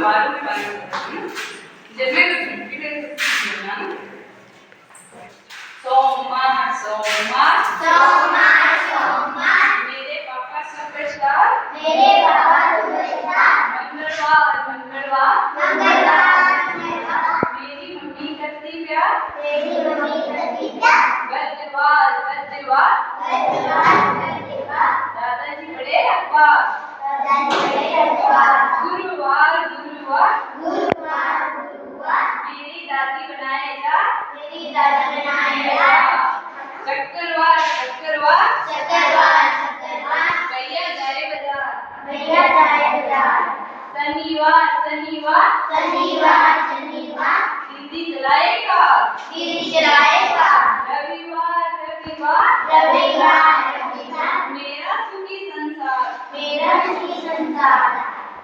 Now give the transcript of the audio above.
बारों में बारों जब मैं सोमवार सोमवार सोमवार सोमवार मेरे पापा सुपरस्टार मंगलवार मंगलवार मेरी मम्मी करती प्यार बुधवार बुधवार दादाजी बड़े अखबार गुरुवार गुरुवार मेरी दादी बनाए जा शुक्रवार शुक्रवार भैया जाए बाजार शनिवार शनिवार दीदी चलाए कार रविवार रविवार मेरा सुखी संसार